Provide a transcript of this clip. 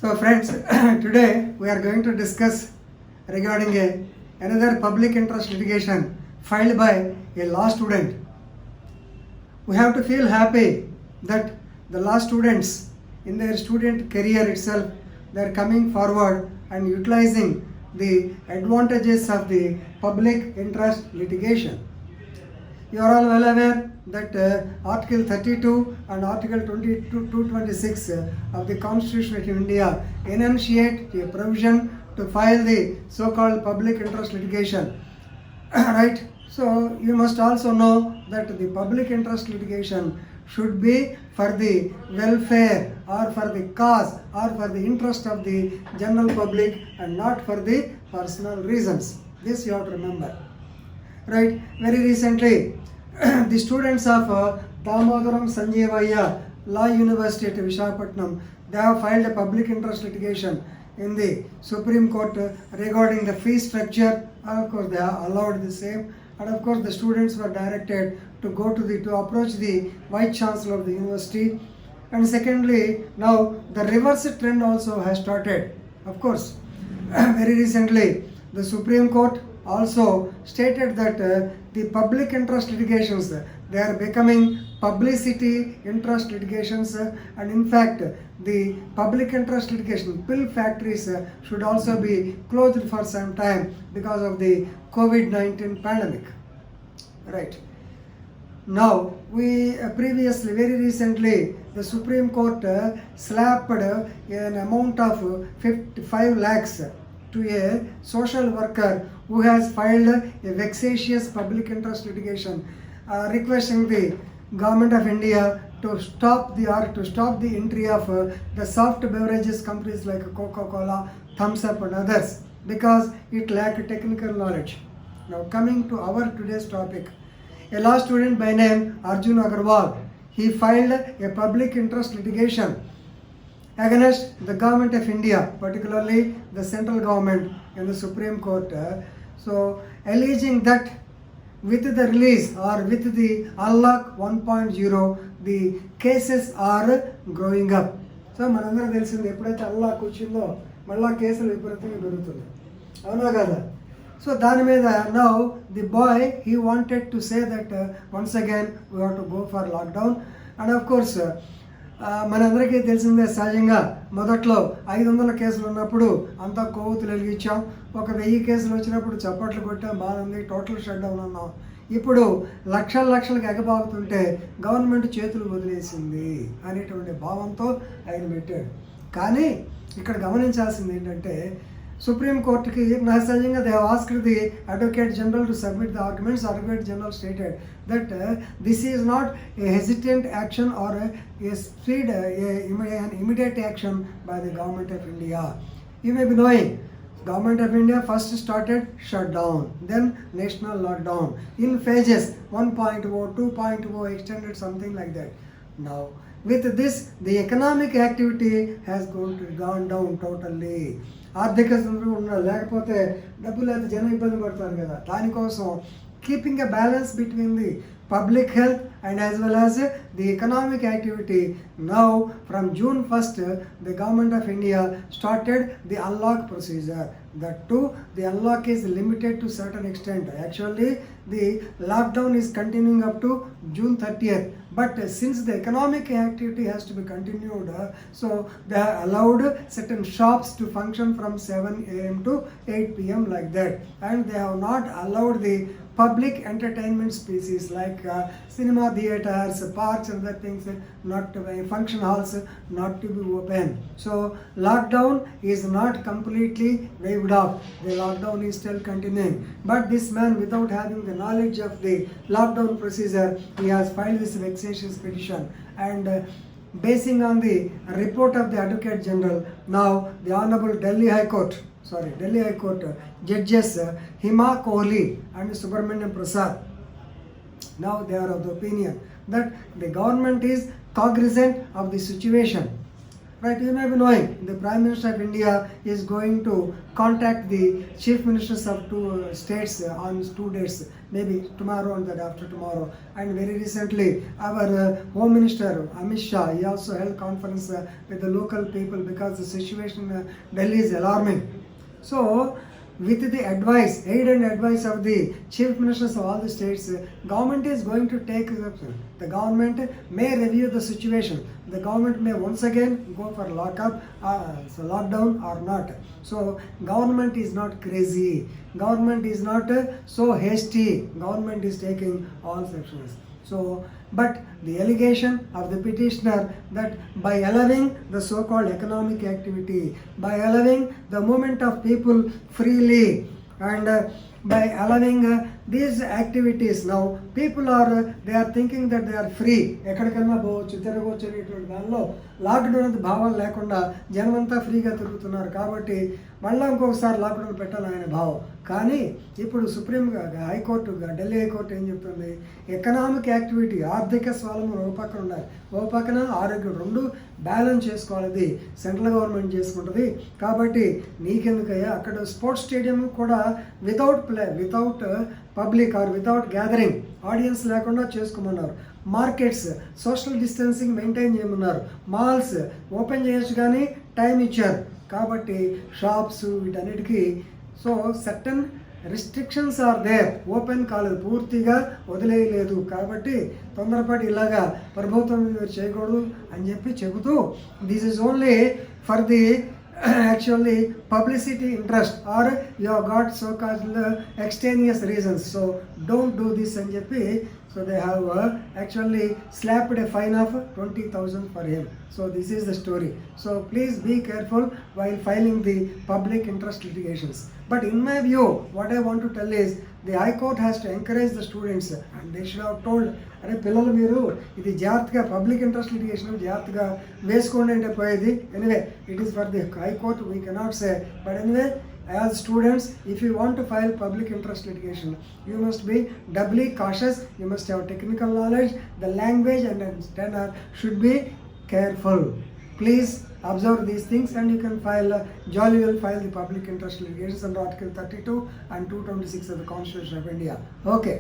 So friends, today we are going to discuss regarding another public interest litigation filed by a law student. We have to feel happy that the law students in their student career itself, they are coming forward and utilizing the advantages of the public interest litigation. You are all well aware that Article 32 and Article 226 of the Constitution of India enunciate a provision to file the so-called public interest litigation. Right? So you must also know that the public interest litigation should be for the welfare or for the cause or for the interest of the general public and not for the personal reasons. This you have to remember. Right? Very recently, the students of Damodaram Sanjeevaya Law University at Visakhapatnam, they have filed a public interest litigation in the Supreme Court regarding the fee structure. Of course, they have allowed the same, and of course, the students were directed to go to approach the Vice Chancellor of the university. And secondly, now the reverse trend also has started. Of course, very recently, the Supreme Court also stated that the public interest litigations, they are becoming publicity interest litigations, and in fact the public interest litigation pill factories should also be closed for some time because of the COVID-19 pandemic. Right. Now, we previously, very recently, the Supreme Court slapped an amount of 55 lakhs to a social worker who has filed a vexatious public interest litigation requesting the Government of India to stop the entry of the soft beverages companies like Coca-Cola, Thumbs Up and others because it lacked technical knowledge. Now coming to our today's topic, a law student by name Arjun Agarwal, he filed a public interest litigation against the Government of India, particularly the central government in the Supreme Court. So alleging that with the release or with the unlock 1.0, the cases are growing up. So మనందరం తెలిసింది ఎప్పుడైతే unlock వచ్చిందో మళ్ళా కేసులు విపరీతంగా పెరుగుతుంది, అవునా కదా? So దాని మీద now the boy he wanted to say that once again we have to go for lockdown, and of course మనందరికీ తెలిసిందే సహజంగా మొదట్లో 500 కేసులు ఉన్నప్పుడు అంతా కొవ్వొత్తులు వెలిగించాం, ఒక 1000 కేసులు వచ్చినప్పుడు చప్పట్లు కొట్టాం, బాగుంది, టోటల్ షట్ డౌన్ అన్నాం. ఇప్పుడు లక్షలకు ఎగబాగుతుంటే గవర్నమెంట్ చేతులు వదిలేసింది అనేటువంటి భావంతో ఆయన పెట్టాడు. కానీ ఇక్కడ గమనించాల్సింది ఏంటంటే సుప్రీం కోర్టుకి సహజంగా they asked the advocate general to submit the arguments. Advocate general stated that this is not a hesitant action or a speed, an immediate action by the Government of India. You may be knowing, Government of India first started shutdown, then national lockdown in phases 1.0, 2.0, extended something like that. Now with this, the economic activity has gone down totally. ఆర్థిక సందర్భం లేకపోతే డబ్బులు అయితే జనం ఇబ్బంది పడతారు కదా, దానికోసం keeping a balance between the public health and as well as the economic activity. Now from June 1st, the Government of India started the unlock procedure. That too, the unlock is limited to certain extent. Actually, the lockdown is continuing up to June 30th. But since the economic activity has to be continued, so they have allowed certain shops to function from 7 a.m. to 8 p.m. like that. And they have not allowed the public entertainment species like cinema theaters, parks and other things, not to be, function halls not to be open. So lockdown is not completely waived off. The lockdown is still continuing. But this man, without having the knowledge of the lockdown procedure, he has filed this vexatious petition. And basing on the report of the Advocate General, now the Honorable Delhi High Court judges Hima Kohli and Subramanian Prasad, now they are of the opinion that the government is cognizant of the situation Right, you may be knowing the Prime Minister of India is going to contact the Chief Ministers of two states on 2 days, maybe tomorrow and that after tomorrow. And very recently, our Home Minister Amit Shah, he also held conference with the local people because the situation in Delhi is alarming. So, with the advice, aid and advice of the chief ministers of all the states, government is going to take, the government may review the situation. The government may once again go for lockup, so lockdown or not. So government is not crazy. Government is not so hasty. Government is taking all sections. So, but the allegation of the petitioner that by allowing the so-called economic activity, by allowing the movement of people freely, and by allowing these activities, now people are they are thinking that they are free. ఎక్కడికన్నా పోవచ్చు, తిరగవచ్చు అనేటువంటి దానిలో lockdown అనేది భావం లేకుండా జనమంతా ఫ్రీగా తిరుగుతున్నారు కాబట్టి మళ్ళీ ఇంకొకసారి లాక్డౌన్ పెట్టాలని ఆయన భావం. కానీ ఇప్పుడు సుప్రీంగా హైకోర్టు, ఢిల్లీ హైకోర్టు ఏం చెప్తుంది, ఎకనామిక్ యాక్టివిటీ, ఆర్థిక స్వావలంబన ఒక పక్కన ఉండాలి, ఒక పక్కన ఆరోగ్యం, రెండు బ్యాలెన్స్ చేసుకోవాలి. సెంట్రల్ గవర్నమెంట్ చేసుకుంటుంది కాబట్టి నీకెందుకయ్యా, అక్కడ స్పోర్ట్స్ స్టేడియం కూడా without public or without gathering, audience లేకుండా చేసుకోమన్నారు. మార్కెట్స్ సోషల్ డిస్టెన్సింగ్ మెయింటైన్ చేయమన్నారు. మాల్స్ ఓపెన్ చేయొచ్చు కానీ టైం ఇచ్చారు. కాబట్టి షాప్స్ వీటన్నిటికీ so certain restrictions are there. Open కాలేదు, పూర్తిగా వదిలేయలేదు. కాబట్టి తొందరపడి ఇలాగా ప్రభుత్వం చేయకూడదు అని చెప్పి చెబుతూ this is only for the actually publicity interest or you have got so-called extraneous reasons, so don't do this అని చెప్పి so they have actually slapped a fine of 20,000 for him. So this is the story. So please be careful while filing the public interest litigations. But in my view, what I want to tell is the High Court has to encourage the students and they should have told, అరే పిల్లలు మీరు ఇది జాగ్రత్తగా public interest litigation జాగ్రత్తగా వేసుకోండి అంటే పోయేది. Anyway it is for the high court, we cannot say. But anyway as students, if you want to file public interest litigation, you must be doubly cautious. You must have technical knowledge. The language and tenor should be careful. Please observe these things and you can file, jolly well file the public interest litigations under Article 32 and 226 of the Constitution of India. Okay.